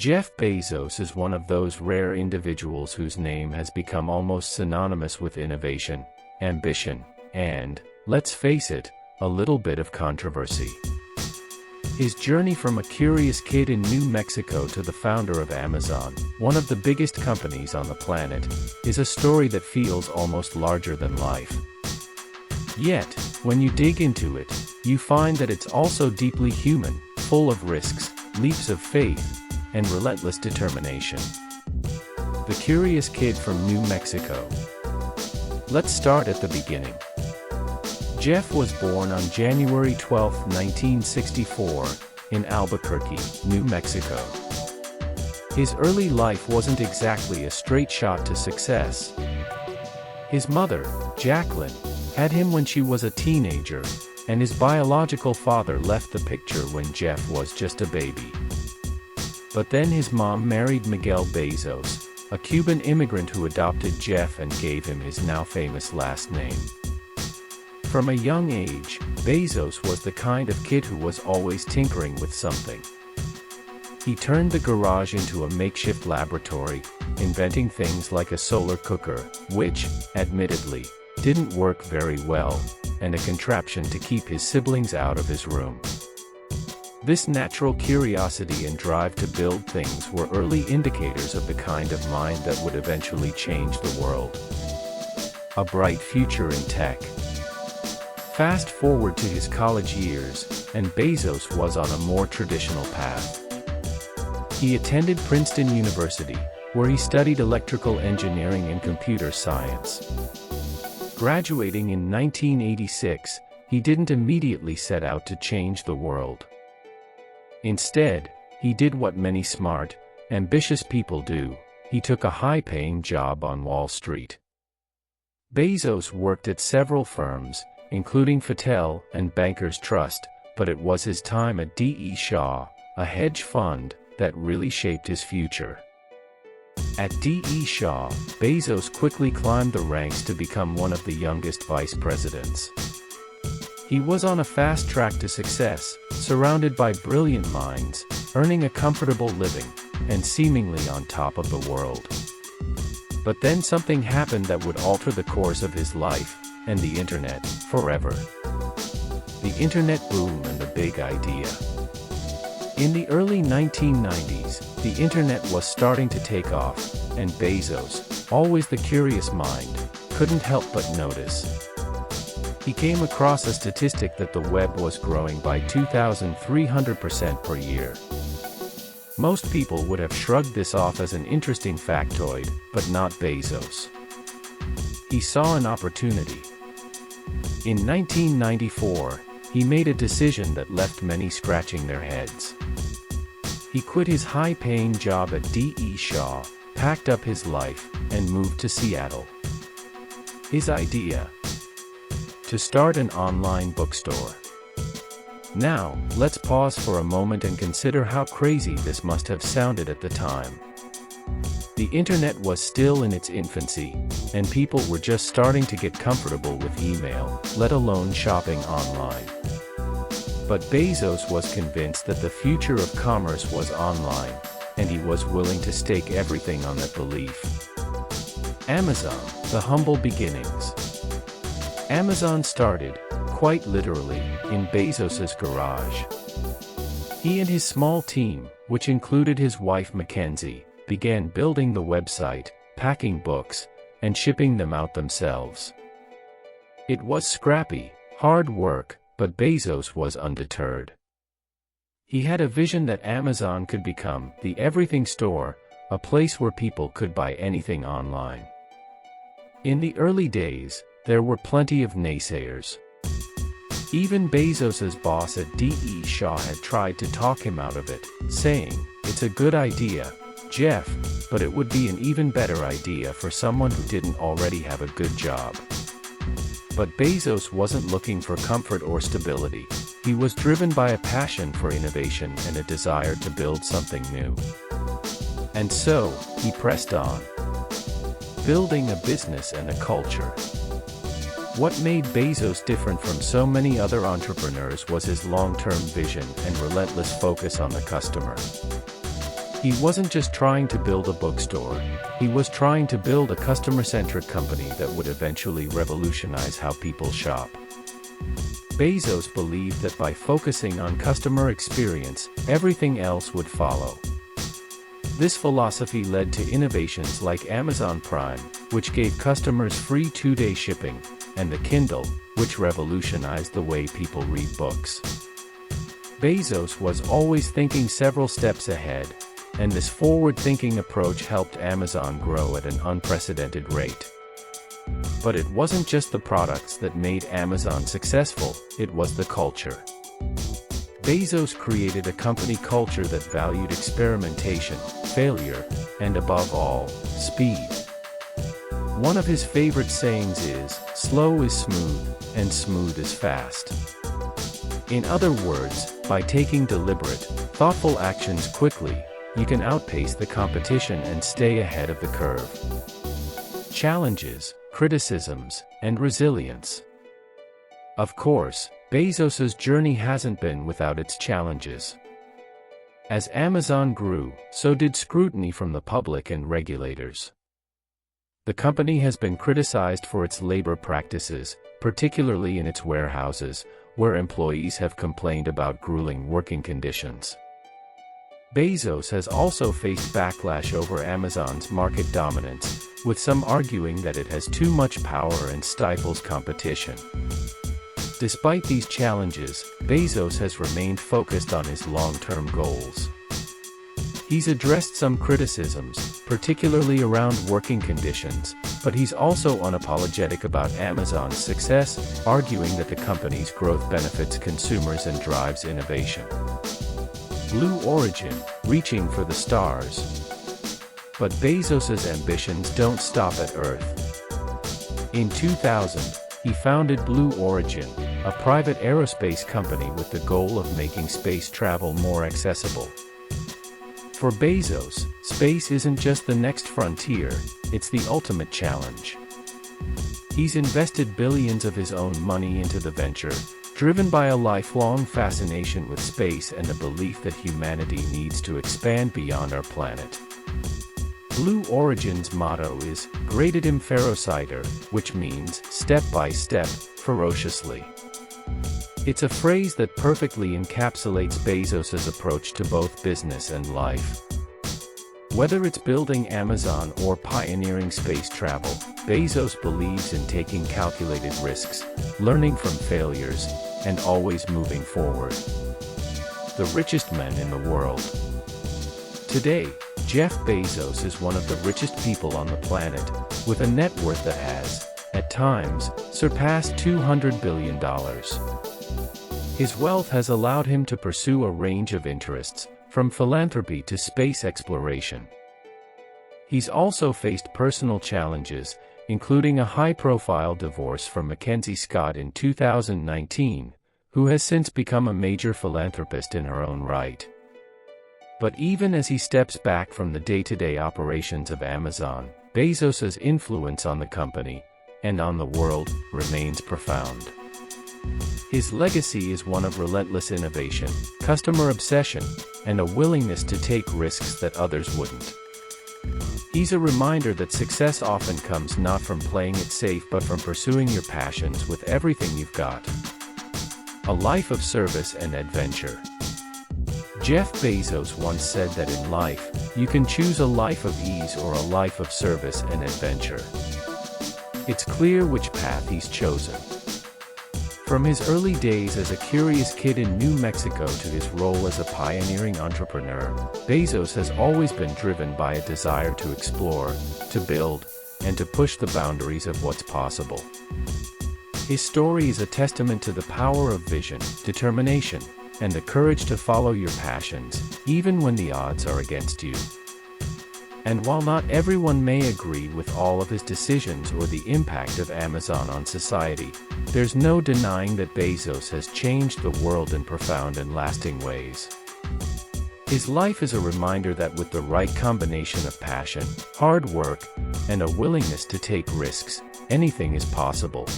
Jeff Bezos is one of those rare individuals whose name has become almost synonymous with innovation, ambition, and, let's face it, a little bit of controversy. His journey from a curious kid in New Mexico to the founder of Amazon, one of the biggest companies on the planet, is a story that feels almost larger than life. Yet, when you dig into it, you find that it's also deeply human, full of risks, leaps of faith, and relentless determination. The curious kid from New Mexico. Let's start at the beginning. Jeff was born on January 12, 1964, in Albuquerque, New Mexico. His early life wasn't exactly a straight shot to success. His mother, Jacqueline, had him when she was a teenager, and his biological father left the picture when Jeff was just a baby. But then his mom married Miguel Bezos, a Cuban immigrant who adopted Jeff and gave him his now famous last name. From a young age, Bezos was the kind of kid who was always tinkering with something. He turned the garage into a makeshift laboratory, inventing things like a solar cooker, which, admittedly, didn't work very well, and a contraption to keep his siblings out of his room. This natural curiosity and drive to build things were early indicators of the kind of mind that would eventually change the world. A bright future in tech. Fast forward to his college years, and Bezos was on a more traditional path. He attended Princeton University, where he studied electrical engineering and computer science. Graduating in 1986, he didn't immediately set out to change the world. Instead, he did what many smart, ambitious people do. He took a high-paying job on Wall Street. Bezos worked at several firms, including Fattel and Bankers Trust, but it was his time at D.E. Shaw, a hedge fund, that really shaped his future. At D.E. Shaw, Bezos quickly climbed the ranks to become one of the youngest vice presidents. He was on a fast track to success, surrounded by brilliant minds, earning a comfortable living, and seemingly on top of the world. But then something happened that would alter the course of his life, and the internet, forever. The internet boom and the big idea. In the early 1990s, the internet was starting to take off, and Bezos, always the curious mind, couldn't help but notice. He came across a statistic that the web was growing by 2,300% per year. Most people would have shrugged this off as an interesting factoid, but not Bezos. He saw an opportunity. In 1994, he made a decision that left many scratching their heads. He quit his high-paying job at D.E. Shaw, packed up his life, and moved to Seattle. His idea? To start an online bookstore. Now, let's pause for a moment and consider how crazy this must have sounded at the time. The internet was still in its infancy, and people were just starting to get comfortable with email, let alone shopping online. But Bezos was convinced that the future of commerce was online, and he was willing to stake everything on that belief. Amazon, the humble beginnings. Amazon started, quite literally, in Bezos's garage. He and his small team, which included his wife Mackenzie, began building the website, packing books, and shipping them out themselves. It was scrappy, hard work, but Bezos was undeterred. He had a vision that Amazon could become the everything store, a place where people could buy anything online. In the early days, there were plenty of naysayers. Even Bezos's boss at D.E. Shaw had tried to talk him out of it, saying, "It's a good idea, Jeff, but it would be an even better idea for someone who didn't already have a good job." But Bezos wasn't looking for comfort or stability. He was driven by a passion for innovation and a desire to build something new. And so, he pressed on. Building a business and a culture. What made Bezos different from so many other entrepreneurs was his long-term vision and relentless focus on the customer. He wasn't just trying to build a bookstore, he was trying to build a customer-centric company that would eventually revolutionize how people shop. Bezos believed that by focusing on customer experience, everything else would follow. This philosophy led to innovations like Amazon Prime, which gave customers free 2-day shipping, and the Kindle, which revolutionized the way people read books. Bezos was always thinking several steps ahead, and this forward-thinking approach helped Amazon grow at an unprecedented rate. But it wasn't just the products that made Amazon successful, it was the culture. Bezos created a company culture that valued experimentation, failure, and above all, speed. One of his favorite sayings is, "Slow is smooth, and smooth is fast." In other words, by taking deliberate, thoughtful actions quickly, you can outpace the competition and stay ahead of the curve. Challenges, criticisms, and resilience. Of course, Bezos's journey hasn't been without its challenges. As Amazon grew, so did scrutiny from the public and regulators. The company has been criticized for its labor practices, particularly in its warehouses, where employees have complained about grueling working conditions. Bezos has also faced backlash over Amazon's market dominance, with some arguing that it has too much power and stifles competition. Despite these challenges, Bezos has remained focused on his long-term goals. He's addressed some criticisms, particularly around working conditions, but he's also unapologetic about Amazon's success, arguing that the company's growth benefits consumers and drives innovation. Blue Origin, reaching for the stars. But Bezos's ambitions don't stop at Earth. In 2000, he founded Blue Origin, a private aerospace company with the goal of making space travel more accessible. For Bezos, space isn't just the next frontier, it's the ultimate challenge. He's invested billions of his own money into the venture, driven by a lifelong fascination with space and the belief that humanity needs to expand beyond our planet. Blue Origin's motto is, "Graded Ferocitor," which means, step by step, ferociously. It's a phrase that perfectly encapsulates Bezos's approach to both business and life. Whether it's building Amazon or pioneering space travel, Bezos believes in taking calculated risks, learning from failures, and always moving forward. The richest man in the world. Today, Jeff Bezos is one of the richest people on the planet, with a net worth that has, at times, surpassed $200 billion. His wealth has allowed him to pursue a range of interests, from philanthropy to space exploration. He's also faced personal challenges, including a high-profile divorce from Mackenzie Scott in 2019, who has since become a major philanthropist in her own right. But even as he steps back from the day-to-day operations of Amazon, Bezos's influence on the company, and on the world, remains profound. His legacy is one of relentless innovation, customer obsession, and a willingness to take risks that others wouldn't. He's a reminder that success often comes not from playing it safe but from pursuing your passions with everything you've got. A life of service and adventure. Jeff Bezos once said that in life, you can choose a life of ease or a life of service and adventure. It's clear which path he's chosen. From his early days as a curious kid in New Mexico to his role as a pioneering entrepreneur, Bezos has always been driven by a desire to explore, to build, and to push the boundaries of what's possible. His story is a testament to the power of vision, determination, and the courage to follow your passions, even when the odds are against you. And while not everyone may agree with all of his decisions or the impact of Amazon on society, there's no denying that Bezos has changed the world in profound and lasting ways. His life is a reminder that with the right combination of passion, hard work, and a willingness to take risks, anything is possible.